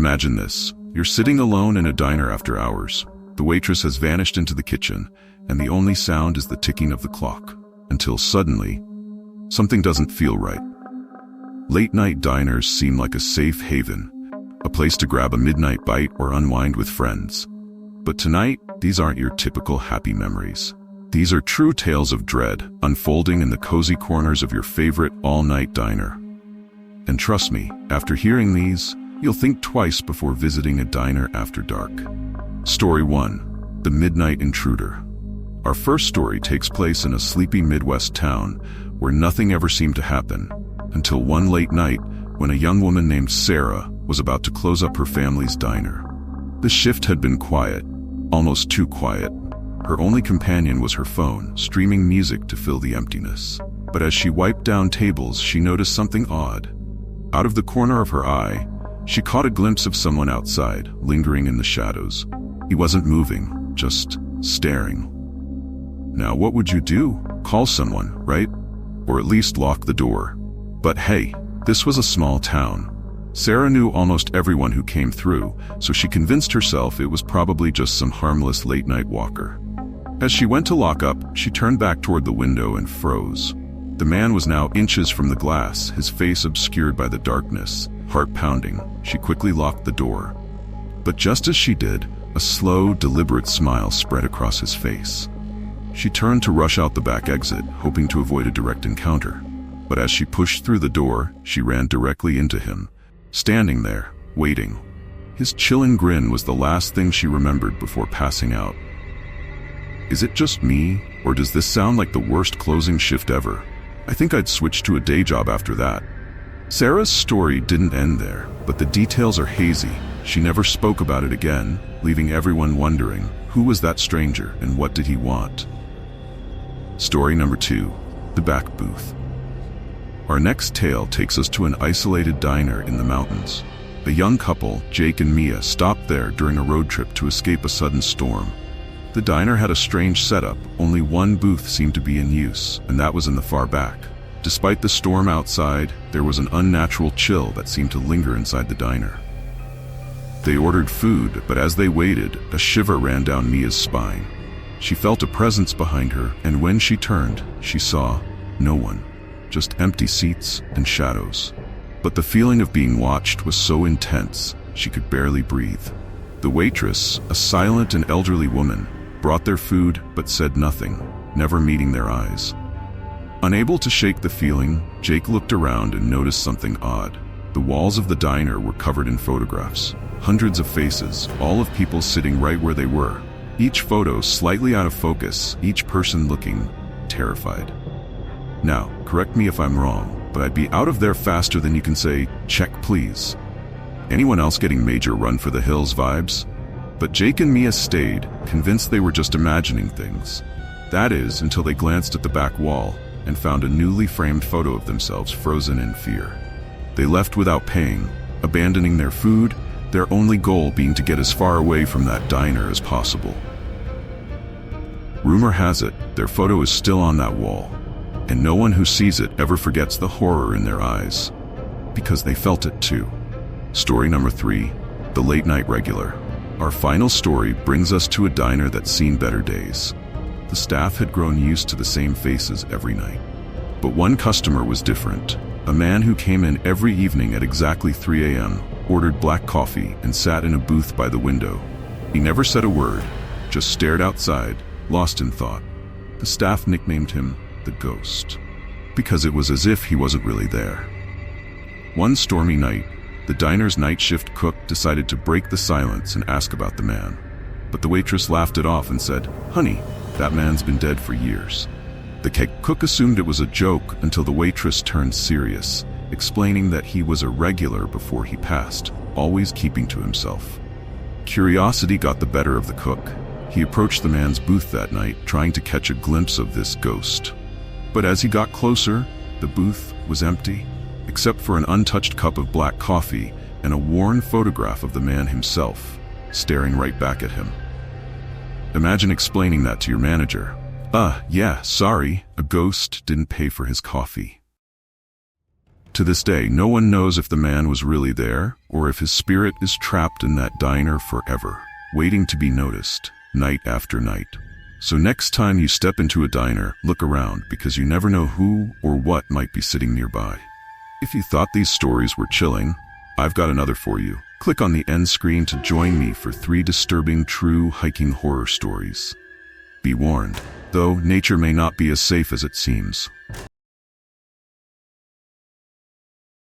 Imagine this. You're sitting alone in a diner after hours. The waitress has vanished into the kitchen, and the only sound is the ticking of the clock. Until suddenly, something doesn't feel right. Late-night diners seem like a safe haven, a place to grab a midnight bite or unwind with friends. But tonight, these aren't your typical happy memories. These are true tales of dread, unfolding in the cozy corners of your favorite all-night diner. And trust me, after hearing these, you'll think twice before visiting a diner after dark. Story 1. The Midnight Intruder. Our first story takes place in a sleepy Midwest town where nothing ever seemed to happen, until one late night when a young woman named Sarah was about to close up her family's diner. The shift had been quiet, almost too quiet. Her only companion was her phone, streaming music to fill the emptiness. But as she wiped down tables, she noticed something odd. Out of the corner of her eye, she caught a glimpse of someone outside, lingering in the shadows. He wasn't moving, just staring. Now what would you do? Call someone, right? Or at least lock the door. But hey, this was a small town. Sarah knew almost everyone who came through, so she convinced herself it was probably just some harmless late-night walker. As she went to lock up, she turned back toward the window and froze. The man was now inches from the glass, his face obscured by the darkness, heart pounding. She quickly locked the door. But just as she did, a slow, deliberate smile spread across his face. She turned to rush out the back exit, hoping to avoid a direct encounter. But as she pushed through the door, she ran directly into him, standing there, waiting. His chilling grin was the last thing she remembered before passing out. Is it just me, or does this sound like the worst closing shift ever? I think I'd switch to a day job after that. Sarah's story didn't end there, but the details are hazy. She never spoke about it again, leaving everyone wondering, who was that stranger and what did he want? Story number 2, the back booth. Our next tale takes us to an isolated diner in the mountains. A young couple, Jake and Mia, stopped there during a road trip to escape a sudden storm. The diner had a strange setup. Only one booth seemed to be in use, and that was in the far back. Despite the storm outside, there was an unnatural chill that seemed to linger inside the diner. They ordered food, but as they waited, a shiver ran down Mia's spine. She felt a presence behind her, and when she turned, she saw no one. Just empty seats and shadows. But the feeling of being watched was so intense, she could barely breathe. The waitress, a silent and elderly woman, brought their food but said nothing, never meeting their eyes. Unable to shake the feeling, Jake looked around and noticed something odd. The walls of the diner were covered in photographs. Hundreds of faces, all of people sitting right where they were. Each photo slightly out of focus, each person looking terrified. Now, correct me if I'm wrong, but I'd be out of there faster than you can say, "Check please." Anyone else getting major run for the hills vibes? But Jake and Mia stayed, convinced they were just imagining things. That is, until they glanced at the back wall and found a newly framed photo of themselves frozen in fear. They left without paying, abandoning their food, their only goal being to get as far away from that diner as possible. Rumor has it, their photo is still on that wall, and no one who sees it ever forgets the horror in their eyes, because they felt it too. Story number 3, the late night regular. Our final story brings us to a diner that's seen better days. The staff had grown used to the same faces every night. But one customer was different. A man who came in every evening at exactly 3 a.m., ordered black coffee, and sat in a booth by the window. He never said a word, just stared outside, lost in thought. The staff nicknamed him the Ghost, because it was as if he wasn't really there. One stormy night, the diner's night shift cook decided to break the silence and ask about the man. But the waitress laughed it off and said, "Honey, that man's been dead for years." The cook assumed it was a joke until the waitress turned serious, explaining that he was a regular before he passed, always keeping to himself. Curiosity got the better of the cook. He approached the man's booth that night, trying to catch a glimpse of this ghost. But as he got closer, the booth was empty, except for an untouched cup of black coffee and a worn photograph of the man himself, staring right back at him. Imagine explaining that to your manager. Yeah, sorry, a ghost didn't pay for his coffee." To this day, no one knows if the man was really there or if his spirit is trapped in that diner forever, waiting to be noticed, night after night. So next time you step into a diner, look around because you never know who or what might be sitting nearby. If you thought these stories were chilling, I've got another for you. Click on the end screen to join me for 3 disturbing true hiking horror stories. Be warned, though, nature may not be as safe as it seems.